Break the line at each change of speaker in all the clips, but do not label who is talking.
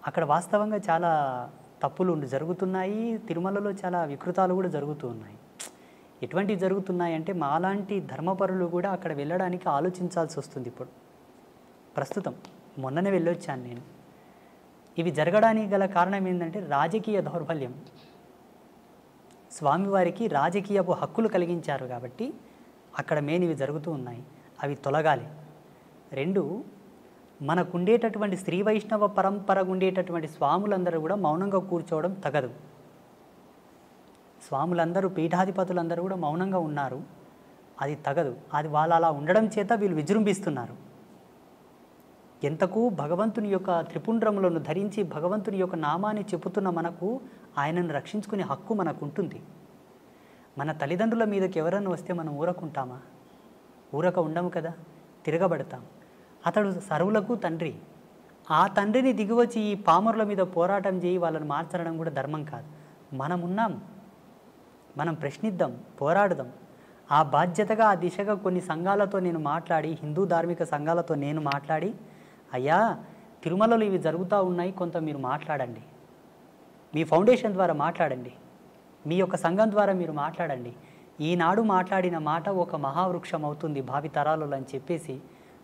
అక్కడ వాస్తవంగా చాలా తప్పులు జరుగుతున్నాయి. తిరుమలలో చాలా వికృతాలు కూడా జరుగుతూ ఉన్నాయి. ఎటువంటివి జరుగుతున్నాయి అంటే మాలాంటి ధర్మపరులు కూడా అక్కడ వెళ్ళడానికి ఆలోచించాల్సి వస్తుంది ఇప్పుడు. ప్రస్తుతం మొన్ననే వెళ్ళొచ్చాను నేను. ఇవి జరగడానికి గల కారణం ఏంటంటే రాజకీయ దౌర్బల్యం. స్వామివారికి రాజకీయపు హక్కులు కలిగించారు కాబట్టి అక్కడ మెయిన్ ఇవి జరుగుతూ ఉన్నాయి. అవి తొలగాలి. 2, మనకుండేటటువంటి శ్రీ వైష్ణవ పరంపరకు ఉండేటటువంటి స్వాములందరూ కూడా మౌనంగా కూర్చోవడం తగదు. స్వాములందరూ పీఠాధిపతులందరూ కూడా మౌనంగా ఉన్నారు. అది తగదు. అది వాళ్ళు అలా ఉండడం చేత వీళ్ళు విజృంభిస్తున్నారు. ఎంతకు భగవంతుని యొక్క త్రిపుండ్రములను ధరించి భగవంతుని యొక్క నామాన్ని చెప్పుతున్న మనకు ఆయనను రక్షించుకునే హక్కు మనకు ఉంటుంది. మన తల్లిదండ్రుల మీదకి ఎవరన్నా వస్తే మనం ఊరకుంటామా? ఊరక ఉండము కదా, తిరగబడతాం. అతడు సర్వులకు తండ్రి. ఆ తండ్రిని దిగివచ్చి ఈ పామరుల మీద పోరాటం చేయి వాళ్ళని మార్చడం కూడా ధర్మం కాదు. మనమున్నాం, మనం ప్రశ్నిద్దాం, పోరాడదాం. ఆ బాధ్యతగా ఆ దిశగా కొన్ని సంఘాలతో నేను మాట్లాడి, హిందూ ధార్మిక సంఘాలతో నేను మాట్లాడి, అయ్యా తిరుమలలో ఇవి జరుగుతూ ఉన్నాయి, కొంత మీరు మాట్లాడండి, మీ ఫౌండేషన్ ద్వారా మాట్లాడండి, మీ యొక్క సంఘం ద్వారా మీరు మాట్లాడండి. ఈనాడు మాట్లాడిన మాట ఒక మహావృక్షం అవుతుంది భావితరాలలో అని చెప్పేసి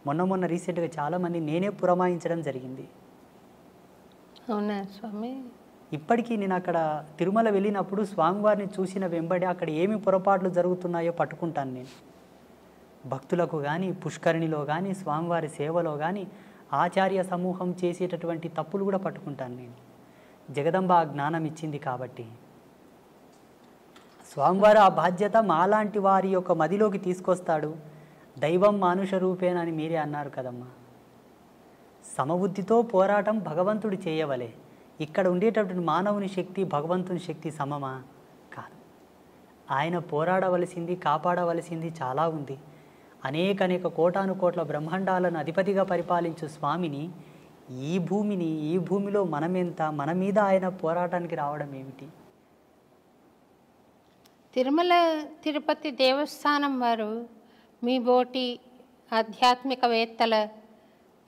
మొన్న రీసెంట్గా చాలామంది నేనే పురమాయించడం జరిగింది.
అవునా స్వామి?
ఇప్పటికీ నేను అక్కడ తిరుమల వెళ్ళినప్పుడు స్వామివారిని చూసిన వెంబడి అక్కడ ఏమి పొరపాట్లు జరుగుతున్నాయో పట్టుకుంటాను నేను. భక్తులకు కానీ, పుష్కరిణిలో కానీ, స్వామివారి సేవలో కానీ ఆచార్య సమూహం చేసేటటువంటి తప్పులు కూడా పట్టుకుంటాను నేను. జగదంబ ఆ జ్ఞానం ఇచ్చింది కాబట్టి స్వామివారు ఆ బాధ్యత మాలాంటి వారి యొక్క మదిలోకి తీసుకొస్తాడు. దైవం మానుష రూపేణ అని మీరే అన్నారు కదమ్మా. సమబుద్ధితో పోరాటం భగవంతుడు చేయవలే. ఇక్కడ ఉండేటటువంటి మానవుని శక్తి భగవంతుని శక్తి సమమా? కాదు. ఆయన పోరాడవలసింది, కాపాడవలసింది చాలా ఉంది. అనేక కోటాను కోట్ల బ్రహ్మాండాలను అధిపతిగా పరిపాలించు స్వామిని ఈ భూమిలో మనమెంత, మన మీద ఆయన పోరాటానికి రావడం ఏమిటి?
తిరుమల తిరుపతి దేవస్థానం వారు మీ బోటి ఆధ్యాత్మికవేత్తల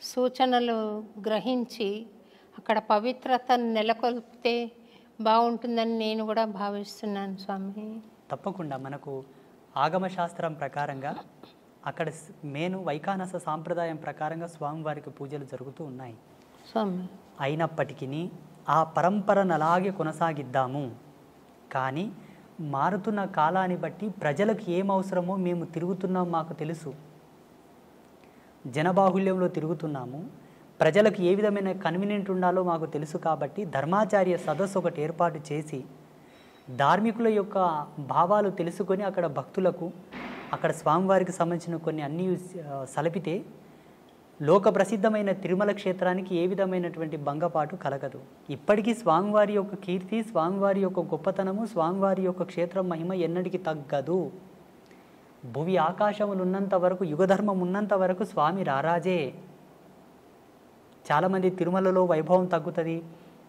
సూచనలు గ్రహించి అక్కడ పవిత్రతను నెలకొల్పితే బాగుంటుందని నేను కూడా భావిస్తున్నాను స్వామి.
తప్పకుండా మనకు ఆగమశాస్త్రం ప్రకారంగా అక్కడ మేను వైఖానస సాంప్రదాయం ప్రకారంగా స్వామివారికి పూజలు జరుగుతూ ఉన్నాయి
స్వామి.
అయినప్పటికీ ఆ పరంపరను అలాగే కొనసాగిద్దాము. కానీ మారుతున్న కాలాన్ని బట్టి ప్రజలకు ఏం అవసరమో మేము తిరుగుతున్నాం, మాకు తెలుసు. జనబాహుల్యంలో తిరుగుతున్నాము, ప్రజలకు ఏ విధమైన కన్వీనియంట్ ఉండాలో మాకు తెలుసు. కాబట్టి ధర్మాచార్య సదస్సు ఒకటి ఏర్పాటు చేసి ధార్మికుల యొక్క భావాలు తెలుసుకొని అక్కడ భక్తులకు అక్కడ స్వామివారికి సంబంధించిన కొన్ని అన్నీ సలపితే లోక ప్రసిద్ధమైన తిరుమల క్షేత్రానికి ఏ విధమైనటువంటి భంగపాటు కలగదు. ఇప్పటికీ స్వామివారి యొక్క కీర్తి, స్వామివారి యొక్క గొప్పతనము, స్వామివారి యొక్క క్షేత్రం మహిమ ఎన్నటికీ తగ్గదు. భువి ఆకాశములు ఉన్నంత వరకు, యుగధర్మం ఉన్నంత వరకు స్వామి రారాజే. చాలామంది తిరుమలలో వైభవం తగ్గుతుంది,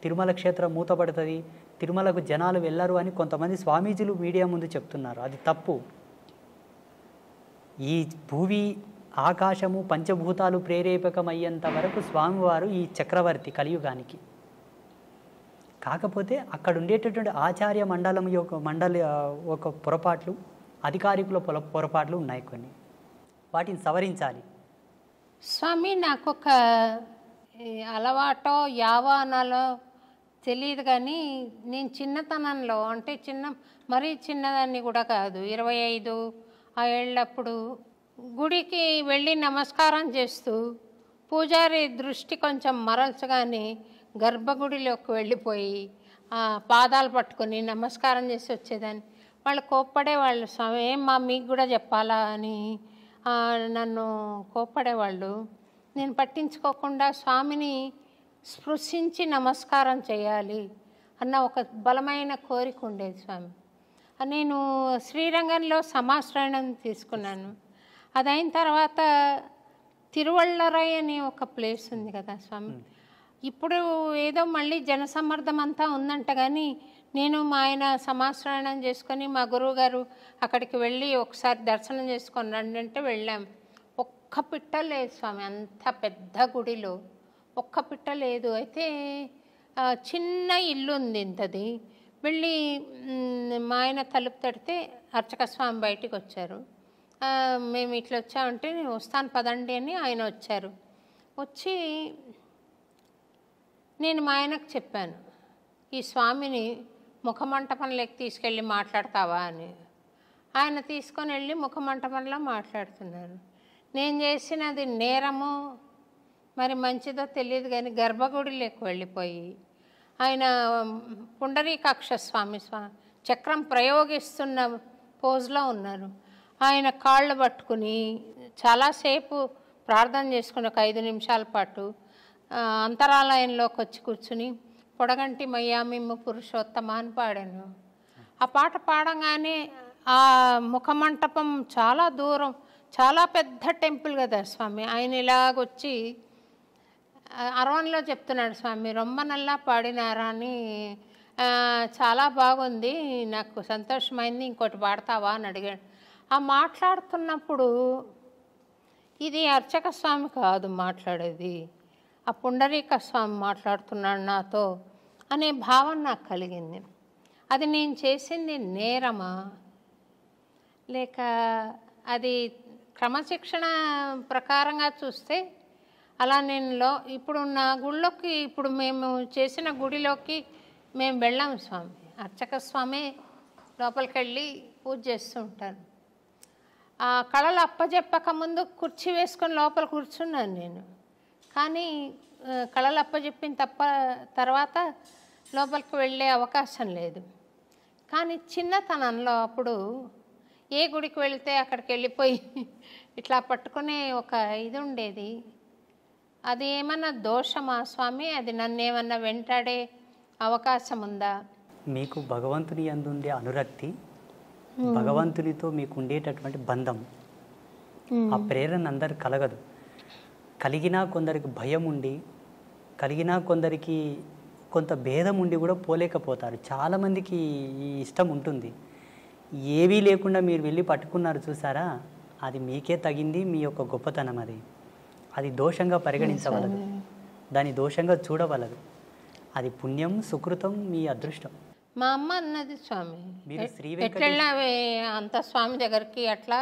తిరుమల క్షేత్రం మూతపడుతుంది, తిరుమలకు జనాలు వెళ్ళరు అని కొంతమంది స్వామీజీలు మీడియా ముందు చెప్తున్నారు. అది తప్పు. ఈ భూమి ఆకాశము పంచభూతాలు ప్రేరేపకమయ్యేంత వరకు స్వామివారు ఈ చక్రవర్తి కలియుగానికి. కాకపోతే అక్కడ ఉండేటటువంటి ఆచార్య మండలి ఒక పొరపాట్లు, అధికారికుల పొరపాట్లు ఉన్నాయి కొన్ని. వాటిని సవరించాలి.
స్వామి, నాకొక అలవాటో యావానాలో తెలియదు కానీ నేను చిన్నతనంలో, అంటే మరీ చిన్నదాన్ని కూడా కాదు, 25 ఆ ఏళ్ళప్పుడు గుడికి వెళ్ళి నమస్కారం చేస్తూ పూజారి దృష్టి కొంచెం మరల్చగానే గర్భగుడిలోకి వెళ్ళిపోయి పాదాలు పట్టుకొని నమస్కారం చేసి వచ్చేదాన్ని. వాళ్ళు కోప్పడేవాళ్ళు, స్వామి ఏమ్మా మీకు కూడా చెప్పాలా అని నన్ను కోప్పడేవాళ్ళు. నేను పట్టించుకోకుండా స్వామిని స్పృశించి నమస్కారం చేయాలి అన్న ఒక బలమైన కోరిక ఉండేది స్వామి. నేను శ్రీరంగంలో సమాశ్రయణం తీసుకున్నాను. అదైన తర్వాత తిరువళ్ళరై అని ఒక ప్లేస్ ఉంది కదా స్వామి. ఇప్పుడు ఏదో మళ్ళీ జనసమ్మర్దం అంతా ఉందంట, కానీ నేను మా ఆయన సమాశ్రయణం చేసుకొని మా గురువు గారు అక్కడికి వెళ్ళి ఒకసారి దర్శనం చేసుకొని రండి అంటే వెళ్ళాం. ఒక్క ఒక్క పిట్ట లేదు స్వామి, అంత పెద్ద గుడిలో ఒక్క పిట్ట లేదు. అయితే చిన్న ఇల్లు ఉంది ఇంతది. వెళ్ళి మా ఆయన తలుపు తడితే అర్చక స్వామి బయటికి వచ్చారు. మేము ఇట్లా వచ్చామంటే నేను వస్తాను పదండి అని ఆయన వచ్చారు. వచ్చి నేను మా ఆయనకు చెప్పాను, ఈ స్వామిని ముఖమంటపంలోకి తీసుకెళ్ళి మాట్లాడతావా అని. ఆయన తీసుకొని వెళ్ళి ముఖమంటపంలో మాట్లాడుతున్నారు. నేను చేసినది నేరమో మరి మంచిదో తెలియదు కానీ గర్భగుడిలోకి వెళ్ళిపోయి ఆయన పుండరీకాక్ష స్వామి చక్రం ప్రయోగిస్తున్న పోజ్లో ఉన్నారు. ఆయన కాళ్ళు పట్టుకుని చాలాసేపు ప్రార్థన చేసుకుని ఒక 5 నిమిషాల పాటు అంతరాలయంలోకి వచ్చి కూర్చుని పొడగంటి మయ్యామిమ్మ పురుషోత్తమ అని పాడాను. ఆ పాట పాడంగానే ఆ ముఖమంటపం చాలా దూరం, చాలా పెద్ద టెంపుల్ కదా స్వామి. ఆయన ఇలాగొచ్చి అరవన్లో చెప్తున్నాడు, స్వామి రొమ్మ నల్లా పాడినారా అని, చాలా బాగుంది, నాకు సంతోషమైంది, ఇంకోటి పాడతావా అని అడిగాడు. ఆ మాట్లాడుతున్నప్పుడు ఇది అర్చక స్వామి కాదు మాట్లాడేది, ఆ పుండరీక స్వామి మాట్లాడుతున్నాడు నాతో అనే భావన నాకు కలిగింది. అది నేను చేసింది నేరమా లేక అది క్రమశిక్షణ ప్రకారంగా చూస్తే అలా నేను ఇప్పుడు నా గుళ్ళోకి, ఇప్పుడు మేము చేసిన గుడిలోకి మేము వెళ్ళాము స్వామి. అర్చక స్వామి లోపలికి వెళ్ళి పూజ చేస్తూ ఉంటాను. ఆ కళలు అప్పజెప్పక ముందు కుర్చీ వేసుకొని లోపల కూర్చున్నాను నేను. కానీ కళలు అప్పజెప్పిన తర్వాత లోపలికి వెళ్ళే అవకాశం లేదు. కానీ చిన్నతనంలో అప్పుడు ఏ గుడికి వెళితే అక్కడికి వెళ్ళిపోయి ఇట్లా పట్టుకునే ఒక ఇది ఉండేది. అది ఏమన్నా దోషమా స్వామి? అది నన్ను ఏమన్నా వెంటాడే అవకాశం ఉందా?
మీకు భగవంతుని యందు ఉండే అనురక్తి, భగవంతునితో మీకు ఉండేటటువంటి బంధం, ఆ ప్రేరణ అందరు కలగదు. కలిగినా కొందరికి భయం ఉండి, కలిగినా కొందరికి కొంత భేదం ఉండి కూడా పోలేకపోతారు. చాలామందికి ఈ ఇష్టం ఉంటుంది. ఏవీ లేకుండా మీరు వెళ్ళి పట్టుకున్నారు చూసారా, అది మీకే తగింది, మీ యొక్క గొప్పతనం. అది దోషంగా పరిగణించవలదు, దాని దోషంగా చూడవలదు. అది పుణ్యం, సుకృతం, మీ అదృష్టం.
మా అమ్మ అన్నది స్వామి,
మీరు శ్రీ
ఎట్లా అంత స్వామి దగ్గరికి అట్లా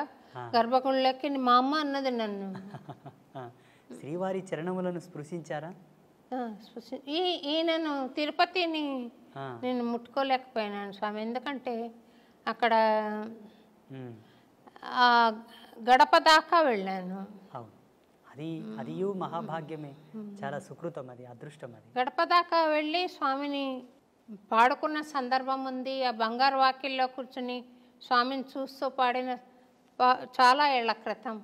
గర్భగుళ్ళకి, మా అమ్మ అన్నది నన్ను.
శ్రీవారి చరణములను స్పృశించారా?
ఈయనను తిరుపతిని నేను ముట్టుకోలేకపోయినాను స్వామి. ఎందుకంటే అక్కడ గడప దాకా వెళ్ళాను.
అది మహాభాగ్యమే, చాలా సుకృతం, అది అదృష్టం. అది
గడప దాకా వెళ్ళి స్వామిని పాడుకున్న సందర్భం ఉంది. ఆ బంగారు వాకిల్లో కూర్చుని స్వామిని చూస్తూ పాడిన చాలా ఏళ్ల క్రితం.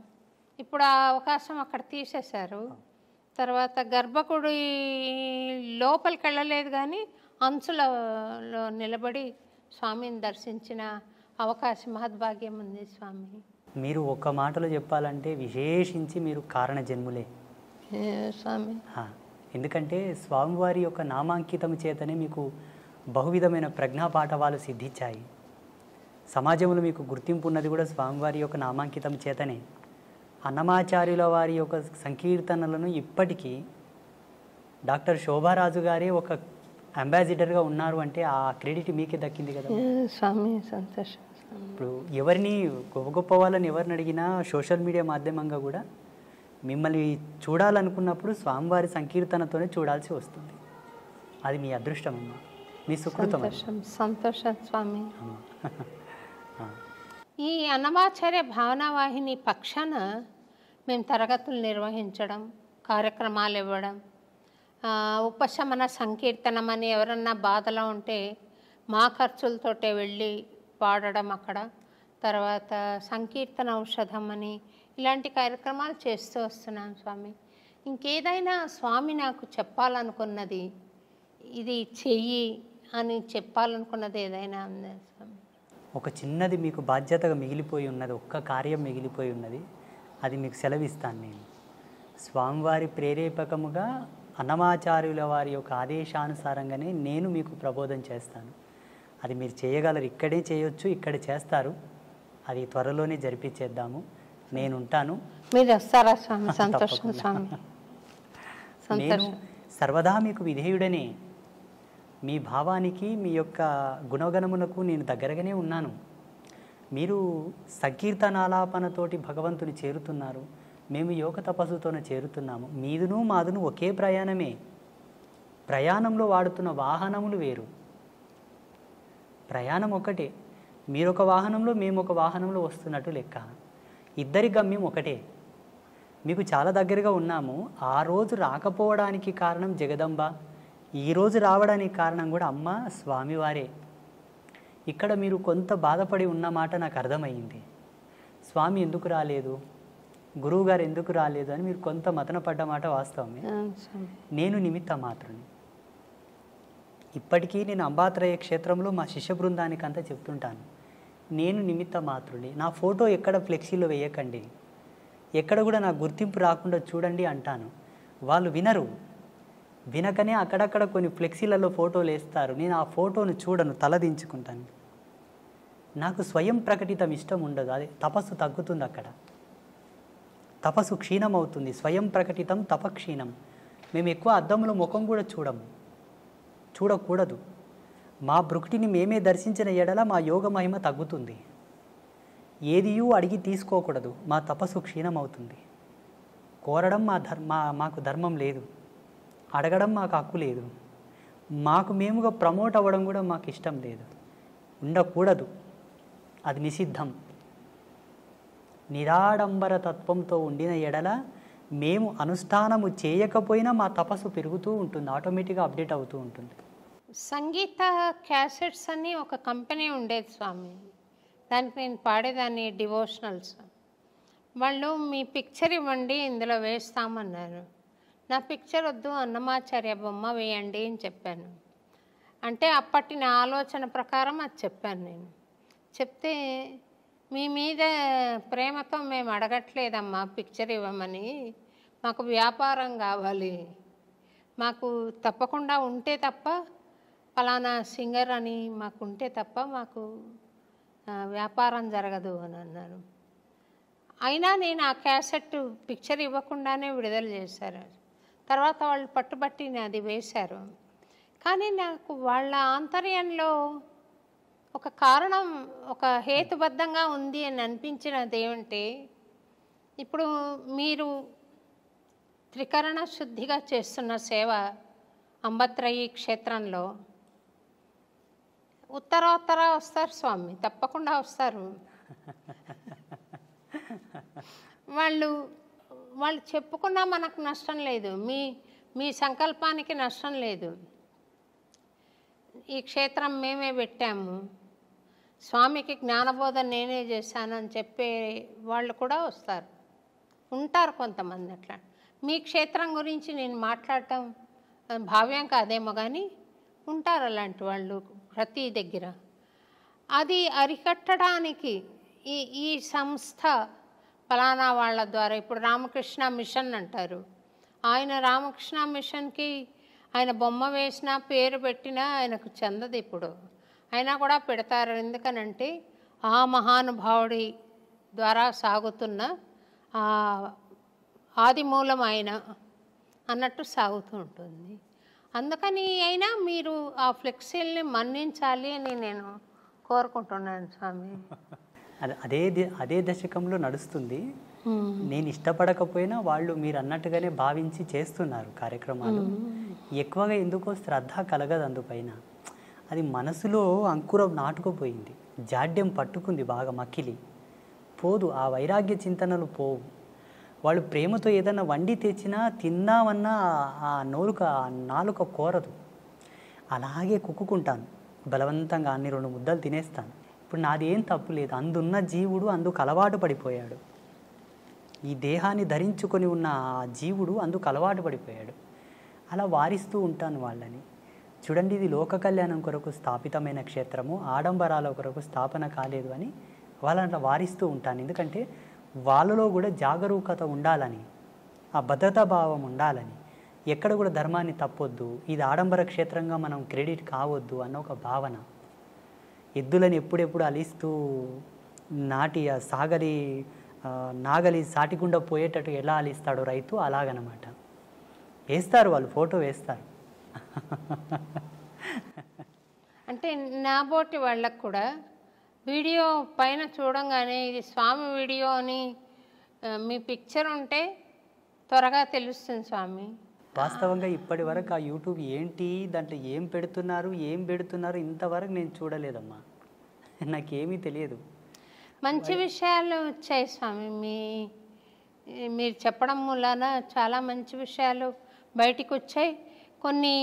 ఇప్పుడు ఆ అవకాశం అక్కడ తీసేశారు. తర్వాత గర్భగుడి లోపలికి వెళ్ళలేదు కానీ అంచులలో నిలబడి స్వామిని దర్శించిన అవకాశం, మహద్భాగ్యం ఉంది స్వామి.
మీరు ఒక్క మాటలో చెప్పాలంటే విశేషించి మీరు కారణ జన్ములే
స్వామి.
ఎందుకంటే స్వామివారి యొక్క నామాంకితం చేతనే మీకు బహువిధమైన ప్రజ్ఞాపాఠవాలు సిద్ధించాయి. సమాజంలో మీకు గుర్తింపు ఉన్నది కూడా స్వామివారి యొక్క నామాంకితం చేతనే. అన్నమాచార్యుల వారి యొక్క సంకీర్తనలను ఇప్పటికీ డాక్టర్ శోభారాజు గారే ఒక అంబాసిడర్గా ఉన్నారు అంటే ఆ క్రెడిట్ మీకే దక్కింది కదా
స్వామి. సంతోషం.
ఇప్పుడు ఎవరిని గొప్ప గొప్ప వాళ్ళని ఎవరిని అడిగినా సోషల్ మీడియా మాధ్యమంగా కూడా మిమ్మల్ని చూడాలనుకున్నప్పుడు స్వామివారి సంకీర్తనతోనే చూడాల్సి వస్తుంది. అది మీ అదృష్టం అమ్మా, మీ సుకృతం.
సంతోషం స్వామి. ఈ అన్నమాచార్య భావనావాహిని పక్షాన మేము తరగతులు నిర్వహించడం, కార్యక్రమాలు ఇవ్వడం, ఉపశమన సంకీర్తనం అని ఎవరన్నా బాధలో ఉంటే మా ఖర్చులతోటే వెళ్ళి పాడడం అక్కడ. తర్వాత సంకీర్తన ఔషధం అని ఇలాంటి కార్యక్రమాలు చేస్తూ వస్తున్నాను స్వామి. ఇంకేదైనా స్వామి నాకు చెప్పాలనుకున్నది, ఇది చెయ్యి అని చెప్పాలనుకున్నది ఏదైనా ఉందా స్వామి?
ఒక చిన్నది మీకు బాధ్యతగా మిగిలిపోయి ఉన్నది, ఒక్క కార్యం మిగిలిపోయి ఉన్నది, అది మీకు సెలవిస్తాను నేను. స్వామివారి ప్రేరేపకముగా అన్నమాచార్యుల వారి యొక్క ఆదేశానుసారంగానే నేను మీకు ప్రబోధం చేస్తాను. అది మీరు చేయగలరు, ఇక్కడే చేయొచ్చు, ఇక్కడ చేస్తారు. అది త్వరలోనే జరిపించేద్దాము. నేనుంటాను.
మీరు వస్తారా స్వామి? సంతోషం
తప్పకుండా.
స్వామి,
నేను
సంతోషం.
సర్వదా మీకు విధేయుడనే. మీ భావానికి మీ యొక్క గుణగణములకు నేను దగ్గరగానే ఉన్నాను. మీరు సంకీర్తనాలాపనతోటి భగవంతుని చేరుతున్నారు, మేము యోగ తపస్సుతోనే చేరుతున్నాము. మీదును మాదును ఒకే ప్రయాణమే. ప్రయాణంలో వాడుతున్న వాహనములు వేరు. ప్రయాణం ఒకటే. మీరొక వాహనంలో మేము ఒక వాహనంలో వస్తున్నట్టు లెక్క. ఇద్దరి గమ్యం ఒకటే. మీకు చాలా దగ్గరగా ఉన్నాము. ఆ రోజు రాకపోవడానికి కారణం జగదంబ, ఈరోజు రావడానికి కారణం కూడా అమ్మ స్వామివారే. ఇక్కడ మీరు కొంత బాధపడి ఉన్నమాట నాకు అర్థమైంది. స్వామి ఎందుకు రాలేదు, గురువుగారు ఎందుకు రాలేదు అని మీరు కొంత మతన పడ్డమాట వాస్తవమే.
అవును స్వామి.
నేను నిమిత్త మాత్రుని. ఇప్పటికీ నేను అంబాత్రయ క్షేత్రంలో మా శిష్య బృందానికి అంతా చెప్తుంటాను, నేను నిమిత్త మాత్రుని. నా ఫోటో ఎక్కడ ఫ్లెక్సీలో వేయకండి, ఎక్కడ కూడా నా గుర్తింపు రాకుండా చూడండి అంటాను. వాళ్ళు వినరు. వినకనే అక్కడక్కడ కొన్ని ఫ్లెక్సీలలో ఫోటోలు వేస్తారు. నేను ఆ ఫోటోను చూడను, తలదించుకుంటాను. నాకు స్వయం ప్రకటితం ఇష్టం ఉండదు. అది తపస్సు తగ్గుతుంది. అక్కడ తపస్సు క్షీణం అవుతుంది. స్వయం ప్రకటితం తపక్షీణం. మేము ఎక్కువ అద్దంలో ముఖం కూడా చూడకూడదు. మా భృకుటిని మేమే దర్శించిన ఎడల మా యోగ మహిమ తగ్గుతుంది. ఏదియూ అడిగి తీసుకోకూడదు, మా తపస్సు క్షీణం అవుతుంది. కోరడం మాకు ధర్మం లేదు, అడగడం మాకు హక్కు లేదు, మాకు మేముగా ప్రమోట్ అవ్వడం కూడా మాకు ఇష్టం లేదు, ఉండకూడదు. అది నిషిద్ధం. నిరాడంబర తత్వంతో ఉండిన ఎడల మేము అనుష్ఠానము చేయకపోయినా మా తపస్సు పెరుగుతూ ఉంటుంది, ఆటోమేటిక్గా అప్డేట్ అవుతూ ఉంటుంది.
సంగీత క్యాసెట్స్ అని ఒక కంపెనీ ఉండేది స్వామి. దానికి నేను పాడేదాన్ని డివోషనల్స్. వాళ్ళు మీ పిక్చర్ ఇవ్వండి, ఇందులో వేస్తామన్నారు. నా పిక్చర్ వద్దు, అన్నమాచార్య బొమ్మ వేయండి అని చెప్పాను. అంటే అప్పటి నా ఆలోచన ప్రకారం అది చెప్పాను నేను. చెప్తే మీ మీద ప్రేమతో మేము అడగట్లేదమ్మా పిక్చర్ ఇవ్వమని, మాకు వ్యాపారం కావాలి, మాకు తప్పకుండా ఉంటే తప్ప ఫలానా సింగర్ అని మాకు ఉంటే తప్ప మాకు వ్యాపారం జరగదు అని అన్నారు. అయినా నేను ఆ క్యాసెట్ పిక్చర్ ఇవ్వకుండానే విడుదల చేశారు. తర్వాత వాళ్ళు పట్టుబట్టి అది వేశారు. కానీ నాకు వాళ్ళ ఆంతర్యంలో ఒక కారణం, ఒక హేతుబద్ధంగా ఉంది అని అనిపించినది ఏమంటే, ఇప్పుడు మీరు త్రికరణ శుద్ధిగా చేస్తున్న సేవ అంబత్రయి క్షేత్రంలో ఉత్తర వస్తారు స్వామి, తప్పకుండా వస్తారు. వాళ్ళు చెప్పుకున్నా మనకు నష్టం లేదు, మీ సంకల్పానికి నష్టం లేదు. ఈ క్షేత్రం మేమే పెట్టాము, స్వామికి జ్ఞానబోధన నేనే చేశాను అని చెప్పే వాళ్ళు కూడా వస్తారు, ఉంటారు కొంతమంది. అట్లా మీ క్షేత్రం గురించి నేను మాట్లాడటం భావ్యం కాదేమో కానీ ఉంటారు అలాంటి వాళ్ళు ప్రతి దగ్గర. అది అరికట్టడానికి ఈ సంస్థ ఫలానా వాళ్ళ ద్వారా, ఇప్పుడు రామకృష్ణ మిషన్ అంటారు, ఆయన రామకృష్ణ మిషన్కి ఆయన బొమ్మ వేసినా పేరు పెట్టినా ఆయనకు చెందదు. ఇప్పుడు అయినా కూడా పెడతారు. ఎందుకనంటే ఆ మహానుభావుడి ద్వారా సాగుతున్న ఆదిమూలం ఆయన అన్నట్టు సాగుతూ ఉంటుంది. అందుకని అయినా మీరు ఆ ఫ్లెక్సీల్ని మన్నించాలి అని నేను కోరుకుంటున్నాను స్వామి.
అదే దశకంలో నడుస్తుంది. నేను ఇష్టపడకపోయినా వాళ్ళు మీరు అన్నట్టుగానే భావించి చేస్తున్నారు కార్యక్రమాలు. ఎక్కువగా ఎందుకో శ్రద్ధ కలగదు అందుపైన. అది మనసులో అంకురం నాటుకుపోయింది, జాడ్యం పట్టుకుంది బాగా, మక్కిలి పోదు. ఆ వైరాగ్య చింతనలు పోవు. వాళ్ళు ప్రేమతో ఏదైనా వండి తెచ్చినా తిన్నామన్నా ఆ నాలుక కోరదు. అలాగే కుక్కుకుంటాను బలవంతంగా, అన్ని 2 ముద్దలు తినేస్తాను. ఇప్పుడు నాది ఏం తప్పు లేదు. అందున్న జీవుడు అందుకు అలవాటు పడిపోయాడు. ఈ దేహాన్ని ధరించుకొని ఉన్న ఆ జీవుడు అందుకు అలవాటు పడిపోయాడు. అలా వారిస్తూ ఉంటాను వాళ్ళని. చూడండి, ఇది లోక కళ్యాణం కొరకు స్థాపితమైన క్షేత్రము, ఆడంబరాల కొరకు స్థాపన కాలేదు అని వాళ్ళని అట్లా వారిస్తూ ఉంటాను. ఎందుకంటే వాళ్ళలో కూడా జాగరూకత ఉండాలని, ఆ భద్రతా భావం ఉండాలని, ఎక్కడ కూడా ధర్మాన్ని తప్పొద్దు, ఇది ఆడంబర క్షేత్రంగా మనం క్రెడిట్ కావద్దు అన్న ఒక భావన. ఎద్దులని ఎప్పుడెప్పుడు అలిస్తూ నాటి ఆ సాగలి నాగలి సాటికుండా పోయేటట్టు ఎలా అలిస్తాడో రైతు అలాగనమాట. వేస్తారు వాళ్ళు, ఫోటో వేస్తారు.
అంటే నాబోటి వాళ్ళకు కూడా వీడియో పైన చూడంగానే ఇది స్వామి వీడియో అని మీ పిక్చర్ ఉంటే త్వరగా తెలుస్తుంది స్వామి.
వాస్తవంగా ఇప్పటి వరకు ఆ యూట్యూబ్ ఏంటి, దాంట్లో ఏం పెడుతున్నారు ఇంతవరకు నేను చూడలేదమ్మా. నాకేమీ తెలియదు.
మంచి విషయాలు వచ్చాయి స్వామి. మీరు చెప్పడం మూలాన చాలా మంచి విషయాలు బయటికి వచ్చాయి. కొన్ని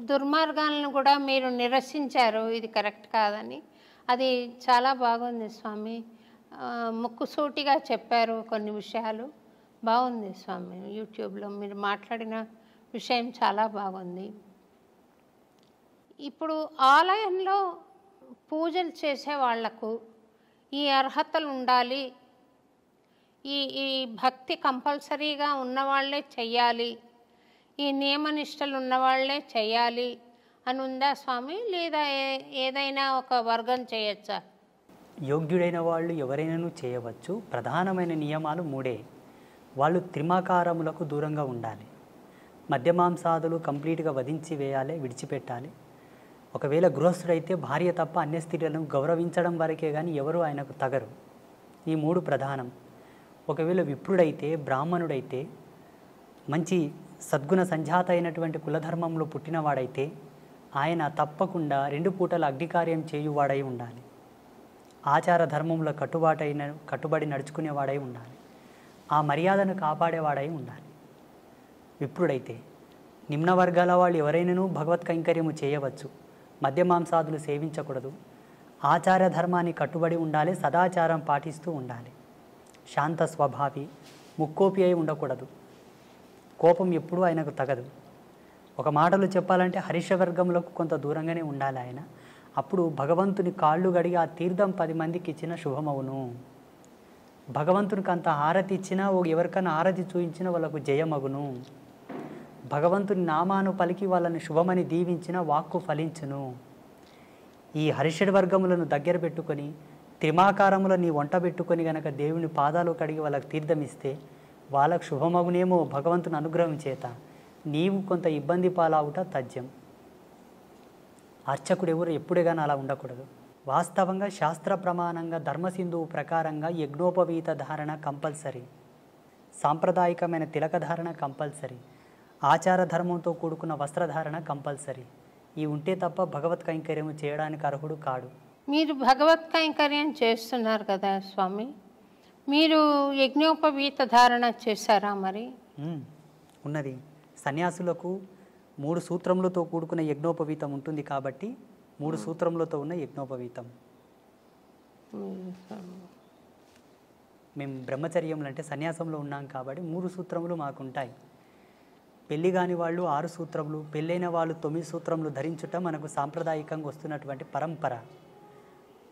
దుర్మార్గాలను కూడా మీరు నిరసించారు, ఇది కరెక్ట్ కాదని. అది చాలా బాగుంది స్వామి. ముక్కుసూటిగా చెప్పారు కొన్ని విషయాలు. బాగుంది స్వామి. యూట్యూబ్లో మీరు మాట్లాడిన విషయం చాలా బాగుంది. ఇప్పుడు ఆలయంలో పూజలు చేసే వాళ్లకు ఈ అర్హతలు ఉండాలి, ఈ భక్తి కంపల్సరీగా ఉన్నవాళ్లే చెయ్యాలి, ఈ నియమనిష్టలు ఉన్నవాళ్లే చెయ్యాలి అని ఉందా స్వామి? లేదా ఏదైనా ఒక వర్గం చేయొచ్చా?
యోగ్యుడైన వాళ్ళు ఎవరైనాను చేయవచ్చు. ప్రధానమైన నియమాలు 3. వాళ్ళు త్రిమాకారములకు దూరంగా ఉండాలి. మద్యమాంసాదులు కంప్లీట్గా వధించి వేయాలి, విడిచిపెట్టాలి. ఒకవేళ గృహస్థుడైతే భార్య తప్ప అన్య స్త్రీలను గౌరవించడం వరకే కానీ ఎవరు ఆయనకు తగరు. ఈ 3 ప్రధానం. ఒకవేళ విప్రుడైతే, బ్రాహ్మణుడైతే, మంచి సద్గుణ సంజాత అయినటువంటి కులధర్మంలో పుట్టినవాడైతే ఆయన తప్పకుండా 2 పూటల అగ్నికార్యం చేయువాడై ఉండాలి. ఆచార ధర్మంలో కట్టుబడి నడుచుకునేవాడై ఉండాలి. ఆ మర్యాదను కాపాడేవాడై ఉండాలి. విప్రుడైతే నిమ్న వర్గాల వాళ్ళు ఎవరైనాను భగవత్ కైంకర్యము చేయవచ్చు. మద్యమాంసాదులు సేవించకూడదు. ఆచార ధర్మాన్ని కట్టుబడి ఉండాలి. సదాచారం పాటిస్తూ ఉండాలి. శాంత స్వభావి, ముక్కోపి అయి ఉండకూడదు. కోపం ఎప్పుడూ ఆయనకు తగదు. ఒక మాటలో చెప్పాలంటే హరిషవర్గంలోకి కొంత దూరంగానే ఉండాలి ఆయన. అప్పుడు భగవంతుని కాళ్ళు గడిగి ఆ తీర్థం 10 మందికి ఇచ్చిన శుభమవును. భగవంతునికి అంత హారతి ఇచ్చినా, ఎవరికైనా హారతి చూయించినా వాళ్ళకు జయమగును. భగవంతుని నామాను పలికి వాళ్ళని శుభమని దీవించిన వాక్కు ఫలించును. ఈ హరిషడ్ వర్గములను దగ్గర పెట్టుకొని త్రిమాకారముల నీ వంట పెట్టుకొని గనక దేవుని పాదాలు కడిగి వాళ్ళకి తీర్థం ఇస్తే వాళ్ళకు శుభమగునేమో భగవంతుని అనుగ్రహం చేత. నీవు కొంత ఇబ్బంది పాలవుట తథ్యం. అర్చకుడు ఎవరు ఎప్పుడే కానీ అలా ఉండకూడదు. వాస్తవంగా శాస్త్ర ప్రమాణంగా ధర్మసింధువు ప్రకారంగా యజ్ఞోపవీత ధారణ కంపల్సరీ. సాంప్రదాయకమైన తిలక ధారణ కంపల్సరీ. ఆచార ధర్మంతో కూడుకున్న వస్త్రధారణ కంపల్సరీ. ఈ ఉంటే తప్ప భగవత్ కైంకర్యం చేయడానికి అర్హుడు కాడు.
మీరు భగవత్ కైంకర్యం చేస్తున్నారు కదా స్వామి, మీరు యజ్ఞోపవీత ధారణ చేశారా? మరి
ఉన్నది. సన్యాసులకు 3 సూత్రములతో కూడుకున్న యజ్ఞోపవీతం ఉంటుంది కాబట్టి 3 సూత్రములతో ఉన్న యజ్ఞోపవీతం. మేము బ్రహ్మచర్యంలో అంటే సన్యాసంలో ఉన్నాం కాబట్టి 3 సూత్రములు మాకుంటాయి. పెళ్ళి కాని వాళ్ళు 6 సూత్రములు, పెళ్ళైన వాళ్ళు 9 సూత్రములు ధరించుట మనకు సాంప్రదాయకంగా వస్తున్నటువంటి పరంపర.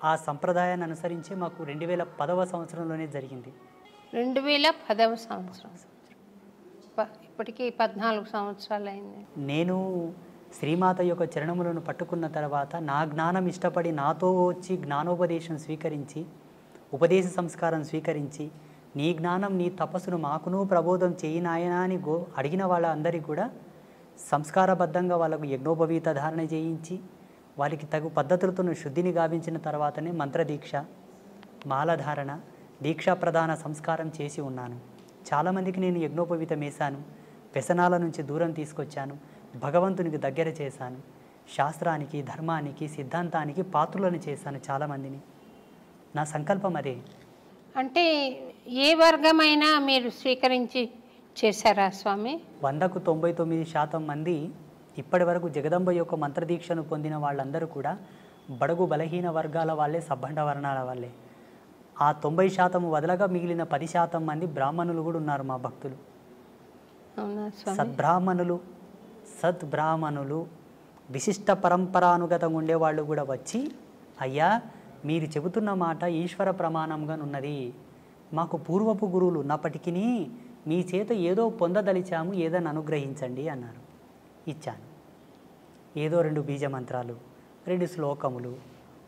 ఆ సంప్రదాయాన్ని అనుసరించి మాకు 2010వ సంవత్సరంలోనే జరిగింది.
2010వ సంవత్సరం, ఇప్పటికీ 14 సంవత్సరాలు అయింది.
నేను శ్రీమాత యొక్క చరణములను పట్టుకున్న తర్వాత నా జ్ఞానం ఇష్టపడి నాతో వచ్చి జ్ఞానోపదేశం స్వీకరించి, ఉపదేశ సంస్కారం స్వీకరించి, నీ జ్ఞానం నీ తపస్సును మాకును ప్రబోధం చేయి నాయనా అని అడిగిన వాళ్ళందరికీ కూడా సంస్కారబద్ధంగా వాళ్ళకు యజ్ఞోపవీత ధారణ చేయించి వాళ్ళకి తగు పద్ధతులతో శుద్ధిని గావించిన తర్వాతనే మంత్రదీక్ష, మాలధారణ, దీక్షా ప్రధాన సంస్కారం చేసి ఉన్నాను. చాలామందికి నేను యజ్ఞోపవీతం వేశాను. వ్యసనాల నుంచి దూరం తీసుకొచ్చాను. భగవంతునికి దగ్గర చేశాను. శాస్త్రానికి, ధర్మానికి, సిద్ధాంతానికి పాత్రులను చేశాను చాలామందిని. నా సంకల్పం అదే.
అంటే ఏ వర్గమైనా మీరు స్వీకరించి చేశారా స్వామి?
100కు 99% మంది ఇప్పటి వరకు జగదంబ యొక్క మంత్రదీక్షను పొందిన వాళ్ళందరూ కూడా బడుగు బలహీన వర్గాల వాళ్ళే, సబ్బండ వర్ణాల వాళ్ళే. ఆ 90% వదలగా మిగిలిన 10% మంది బ్రాహ్మణులు కూడా ఉన్నారు మా భక్తులు. సద్బ్రాహ్మణులు విశిష్ట పరంపరానుగతంగా ఉండేవాళ్ళు కూడా వచ్చి, అయ్యా మీరు చెబుతున్న మాట ఈశ్వర ప్రమాణంగా ఉన్నది, మాకు పూర్వపు గురువులు ఉన్నప్పటికీ మీ చేత ఏదో పొందదలిచాము, ఏదని అనుగ్రహించండి అన్నారు. ఇచ్చాను. ఏదో 2 బీజమంత్రాలు, 2 శ్లోకములు,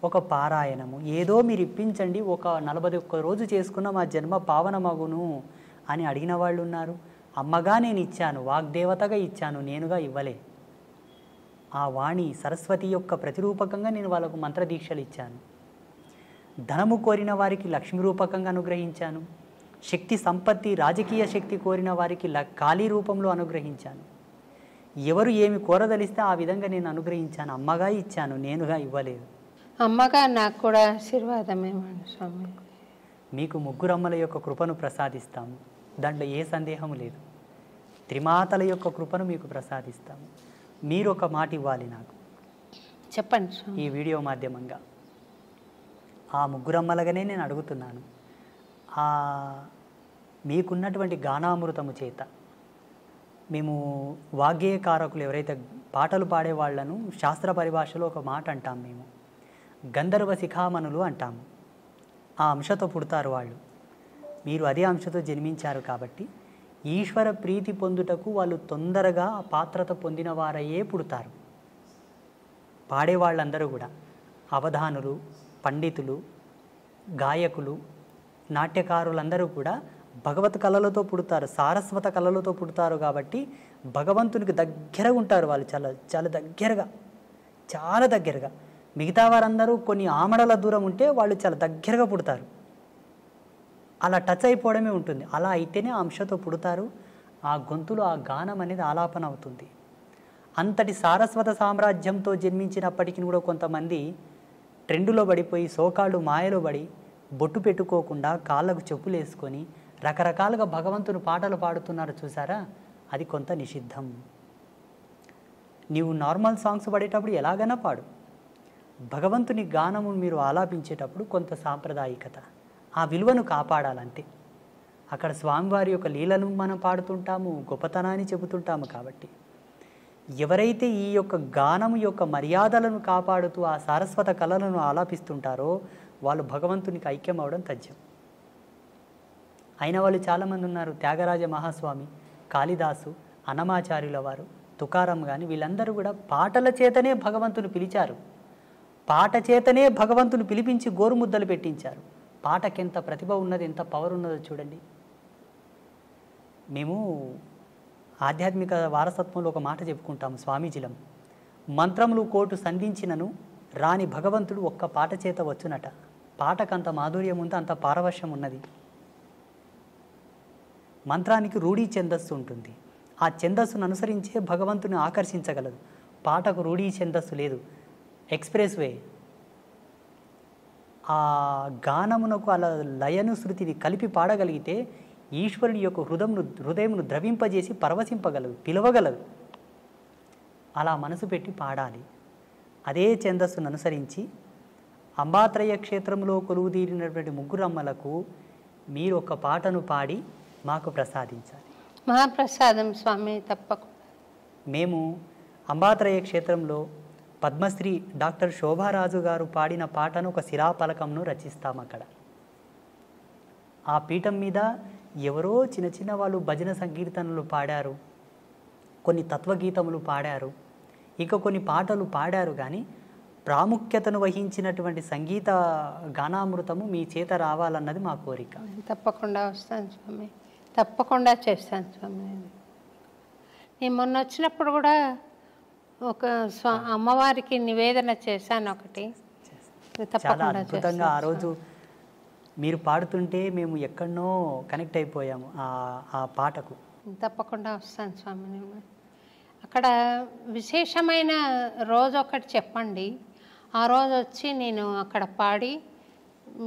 ఒక పారాయణము ఏదో మీరు ఇప్పించండి, ఒక 41 రోజు చేసుకున్న మా జన్మ పావనమగును అని అడిగిన వాళ్ళు ఉన్నారు. అమ్మగా నేను ఇచ్చాను, వాగ్దేవతగా ఇచ్చాను, నేనుగా ఇవ్వలే. ఆ వాణి సరస్వతి యొక్క ప్రతిరూపకంగా నేను వాళ్ళకు మంత్రదీక్షలు ఇచ్చాను. ధనము కోరిన వారికి లక్ష్మీ రూపకంగా అనుగ్రహించాను. శక్తి సంపత్తి రాజకీయ శక్తి కోరిన వారికి కాళీ రూపంలో అనుగ్రహించాను. ఎవరు ఏమి కోరదలిస్తే ఆ విధంగా నేను అనుగ్రహించాను. అమ్మగా ఇచ్చాను, నేనుగా ఇవ్వలేదు.
అమ్మగా నాకు కూడా ఆశీర్వాదం ఇవ్వండి స్వామి.
మీకు ముగ్గురమ్మల యొక్క కృపను ప్రసాదిస్తాము, దాంట్లో ఏ సందేహము లేదు. త్రిమాతల యొక్క కృపను మీకు ప్రసాదిస్తాము. మీరు ఒక మాట ఇవ్వాలి నాకు
చెప్పండి స్వామి.
ఈ వీడియో మాధ్యమంగా. ఆ ముగ్గురమ్మలుగానే నేను అడుగుతున్నాను. మీకున్నటువంటి గానామృతము చేత మేము వాగ్గేయకారకులు ఎవరైతే పాటలు పాడే వాళ్ళను శాస్త్ర పరిభాషలో ఒక మాట అంటాం, మేము గంధర్వ శిఖామణులు అంటాము. ఆ అంశతో పుడతారు వాళ్ళు. మీరు అదే అంశతో జన్మించారు కాబట్టి ఈశ్వర ప్రీతి పొందుటకు వాళ్ళు తొందరగా ఆ పాత్రత పొందిన వారయ్యే పుడతారు. పాడేవాళ్ళందరూ కూడా అవధానులు, పండితులు, గాయకులు, నాట్యకారులందరూ కూడా భగవత్ కళలతో పుడతారు, సారస్వత కళలతో పుడతారు. కాబట్టి భగవంతునికి దగ్గరగా ఉంటారు వాళ్ళు, చాలా చాలా దగ్గరగా, చాలా దగ్గరగా. మిగతా వారందరూ కొన్ని ఆమడల దూరం ఉంటే వాళ్ళు చాలా దగ్గరగా పుడతారు. అలా టచ్ అయిపోవడమే ఉంటుంది. అలా అయితేనే ఆ అంశతో పుడతారు. ఆ గొంతులో ఆ గానం అనేది ఆలాపన అవుతుంది. అంతటి సారస్వత సామ్రాజ్యంతో జన్మించినప్పటికీ కూడా కొంతమంది ట్రెండులో పడిపోయి సోకాళ్ళు మాయలో పడి బొట్టు పెట్టుకోకుండా కాళ్ళకు చెప్పులు వేసుకొని రకరకాలుగా భగవంతుని పాటలు పాడుతున్నారు చూసారా, అది కొంత నిషిద్ధం. నీవు నార్మల్ సాంగ్స్ పాడేటప్పుడు ఎలాగైనా పాడు. భగవంతుని గానము మీరు ఆలాపించేటప్పుడు కొంత సాంప్రదాయికత, ఆ విలువను కాపాడాలంతే. అక్కడ స్వామివారి యొక్క లీలను మనం పాడుతుంటాము, గొప్పతనాన్ని చెబుతుంటాము. కాబట్టి ఎవరైతే ఈ యొక్క గానము యొక్క మర్యాదలను కాపాడుతూ ఆ సారస్వత కళలను ఆలాపిస్తుంటారో వాళ్ళు భగవంతునికి ఐక్యం అవడం తథ్యం. అయిన వాళ్ళు చాలామంది ఉన్నారు. త్యాగరాజ మహాస్వామి, కాళిదాసు, అన్నమాచార్యుల వారు, తుకారం కానీ వీళ్ళందరూ కూడా పాటల చేతనే భగవంతుని పిలిచారు. పాట చేతనే భగవంతుని పిలిపించి గోరుముద్దలు పెట్టించారు. పాటకెంత ప్రతిభ ఉన్నది, ఎంత పవర్ ఉన్నదో చూడండి. మేము ఆధ్యాత్మిక వారసత్వంలో ఒక మాట చెప్పుకుంటాము స్వామీజీలం. మంత్రములు కోటు సంధించినను రాని భగవంతుడు ఒక్క పాట చేత వచ్చునట. పాటకంత మాధుర్యం ఉంది, అంత పారవశ్యం ఉన్నది. మంత్రానికి రూఢీ ఛందస్సు ఉంటుంది. ఆ ఛందస్సును అనుసరించే భగవంతుని ఆకర్షించగలదు. పాటకు రూఢీ ఛందస్సు లేదు, ఎక్స్ప్రెస్ వే. ఆ గానమునకు అలా లయను శృతిని కలిపి పాడగలిగితే ఈశ్వరుని యొక్క హృదయమును ద్రవింపజేసి పరవశింపగలదు, పిలవగలదు. అలా మనసు పెట్టి పాడాలి. అదే ఛందస్సును అనుసరించి అంబాత్రయ క్షేత్రంలో కొలువుదీరినటువంటి ముగ్గురమ్మలకు మీరు ఒక పాటను పాడి మాకు ప్రసాదించాలి.
మహాప్రసాదం స్వామి, తప్పకుండా.
మేము అంబాత్రయ క్షేత్రంలో పద్మశ్రీ డాక్టర్ శోభారాజు గారు పాడిన పాటను ఒక శిలాపలకంను రచిస్తాం. అక్కడ ఆ పీఠం మీద ఎవరో చిన్న చిన్న వాళ్ళు భజన సంకీర్తనలు పాడారు, కొన్ని తత్వగీతములు పాడారు, ఇంకా కొన్ని పాటలు పాడారు. కానీ ప్రాముఖ్యతను వహించినటువంటి సంగీత గానామృతము మీ చేత రావాలన్నది మా కోరిక.
తప్పకుండా వస్తాను స్వామి, తప్పకుండా చేస్తాను స్వామి. నేను మొన్న వచ్చినప్పుడు కూడా ఒక అమ్మవారికి నివేదన చేశాను ఒకటి.
చాలా అద్భుతంగా ఆ రోజు మీరు పాడుతుంటే మేము ఎక్కడనో కనెక్ట్ అయిపోయాము ఆ పాటకు.
తప్పకుండా వస్తాను స్వామి. నేను అక్కడ విశేషమైన రోజు ఒకటి చెప్పండి, ఆ రోజు వచ్చి నేను అక్కడ పాడి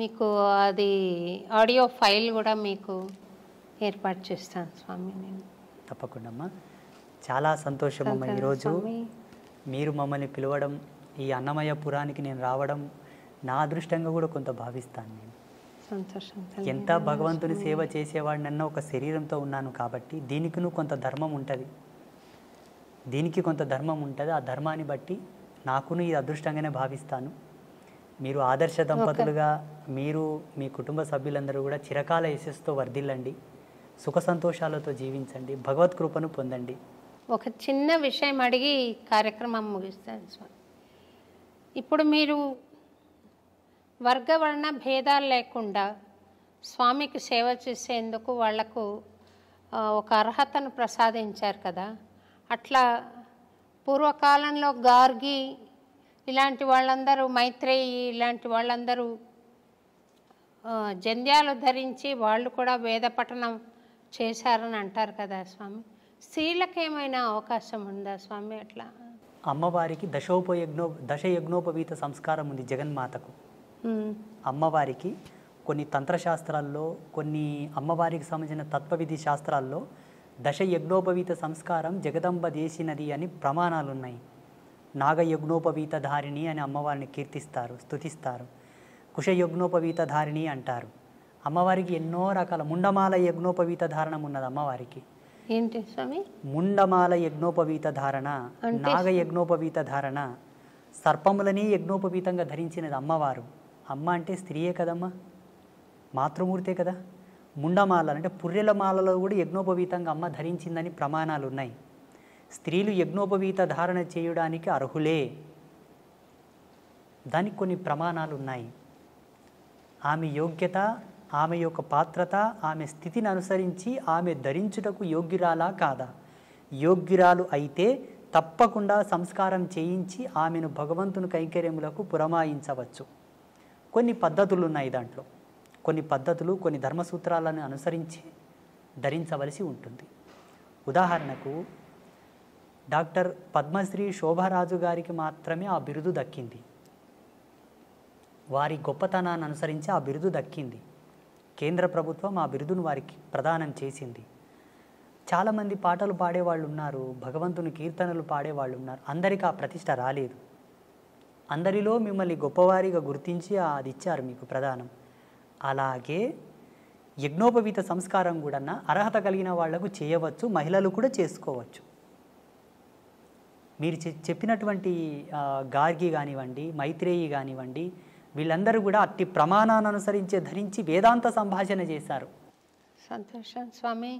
మీకు అది ఆడియో ఫైల్ కూడా మీకు ఏర్పాటు చేస్తాను స్వామి. నేను
తప్పకుండా అమ్మా. చాలా సంతోషం అమ్మ, ఈరోజు మీరు మమ్మల్ని పిలవడం, ఈ అన్నమయ్య పురానికి నేను రావడం నా అదృష్టంగా కూడా కొంత భావిస్తాను. నేను
సంతోషం.
ఎంత భగవంతుని సేవ చేసేవాడినన్నా ఒక శరీరంతో ఉన్నాను కాబట్టి దీనికి కొంత ధర్మం ఉంటుంది, దీనికి కొంత ధర్మం ఉంటుంది. ఆ ధర్మాన్ని బట్టి నాకును ఈ అదృష్టంగానే భావిస్తాను. మీరు ఆదర్శ దంపతులుగా మీరు మీ కుటుంబ సభ్యులందరూ కూడా చిరకాల యశస్సుతో వర్ధిల్లండి, సుఖ సంతోషాలతో జీవించండి, భగవత్ కృపను పొందండి.
ఒక చిన్న విషయం అడిగి కార్యక్రమం ముగిస్తాను స్వామి. ఇప్పుడు మీరు వర్గవర్ణ భేదాలు లేకుండా స్వామికి సేవ చేసేందుకు వాళ్లకు ఒక అర్హతను ప్రసాదించారు కదా. అట్లా పూర్వకాలంలో గార్గి ఇలాంటి వాళ్ళందరూ, మైత్రేయి ఇలాంటి వాళ్ళందరూ జంధ్యాలు ధరించి వాళ్ళు కూడా వేద పఠనం చేశారని అంటారు కదా స్వామి. స్త్రీలకు ఏమైనా అవకాశం ఉందా స్వామి అట్లా?
అమ్మవారికి దశయజ్ఞోపవీత సంస్కారం ఉంది జగన్మాతకు. అమ్మవారికి కొన్ని తంత్రశాస్త్రాల్లో, కొన్ని అమ్మవారికి సంబంధించిన తత్వవిధి శాస్త్రాల్లో దశయజ్ఞోపవీత సంస్కారం జగదంబ చేసినది అని ప్రమాణాలు ఉన్నాయి. నాగయజ్ఞోపవీత ధారిణి అని అమ్మవారిని కీర్తిస్తారు, స్తుతిస్తారు. కుశయజ్ఞోపవీత ధారిణి అంటారు. అమ్మవారికి ఎన్నో రకాల ముండమాల యజ్ఞోపవీత ధారణం ఉన్నది అమ్మవారికి.
ఏంటి స్వామి?
ముండమాల యజ్ఞోపవీత ధారణ, నాగయజ్ఞోపవీత ధారణ, సర్పములని యజ్ఞోపవీతంగా ధరించినది అమ్మవారు. అమ్మ అంటే స్త్రీయే కదమ్మా, మాతృమూర్తే కదా. ముండమాల అంటే పుర్రెల మాలలో కూడా యజ్ఞోపవీతంగా అమ్మ ధరించిందని ప్రమాణాలు ఉన్నాయి. స్త్రీలు యజ్ఞోపవీత ధారణ చేయడానికి అర్హులే, దానికి కొన్ని ప్రమాణాలు ఉన్నాయి. ఆమె యోగ్యత, ఆమె యొక్క పాత్రత, ఆమె స్థితిని అనుసరించి ఆమె ధరించుటకు యోగ్యురాలా కాదా? యోగ్యురాలు అయితే తప్పకుండా సంస్కారం చేయించి ఆమెను భగవంతుని కైంకర్యములకు పురమాయించవచ్చు. కొన్ని పద్ధతులు ఉన్నాయి దాంట్లో, కొన్ని పద్ధతులు, కొన్ని ధర్మసూత్రాలను అనుసరించి ధరించవలసి ఉంటుంది. ఉదాహరణకు డాక్టర్ పద్మశ్రీ శోభారాజు గారికి మాత్రమే ఆ బిరుదు దక్కింది. వారి గొప్పతనాన్ని అనుసరించి ఆ బిరుదు దక్కింది. కేంద్ర ప్రభుత్వం ఆ బిరుదును వారికి ప్రదానం చేసింది. చాలామంది పాటలు పాడేవాళ్ళు ఉన్నారు, భగవంతుని కీర్తనలు పాడేవాళ్ళు ఉన్నారు. అందరికీ ఆ ప్రతిష్ట రాలేదు. అందరిలో మిమ్మల్ని గొప్పవారిగా గుర్తించి అది ఇచ్చారు మీకు ప్రదానం. అలాగే యజ్ఞోపవీత సంస్కారం కూడా అర్హత కలిగిన వాళ్లకు చేయవచ్చు, మహిళలు కూడా చేసుకోవచ్చు. మీరు చెప్పినటువంటి గార్గి కానివ్వండి, మైత్రేయి కానివ్వండి, వీళ్ళందరూ కూడా అట్టి ప్రమాణాన్ని అనుసరించే ధరించి వేదాంత సంభాషణ చేశారు.
సంతోషం స్వామి.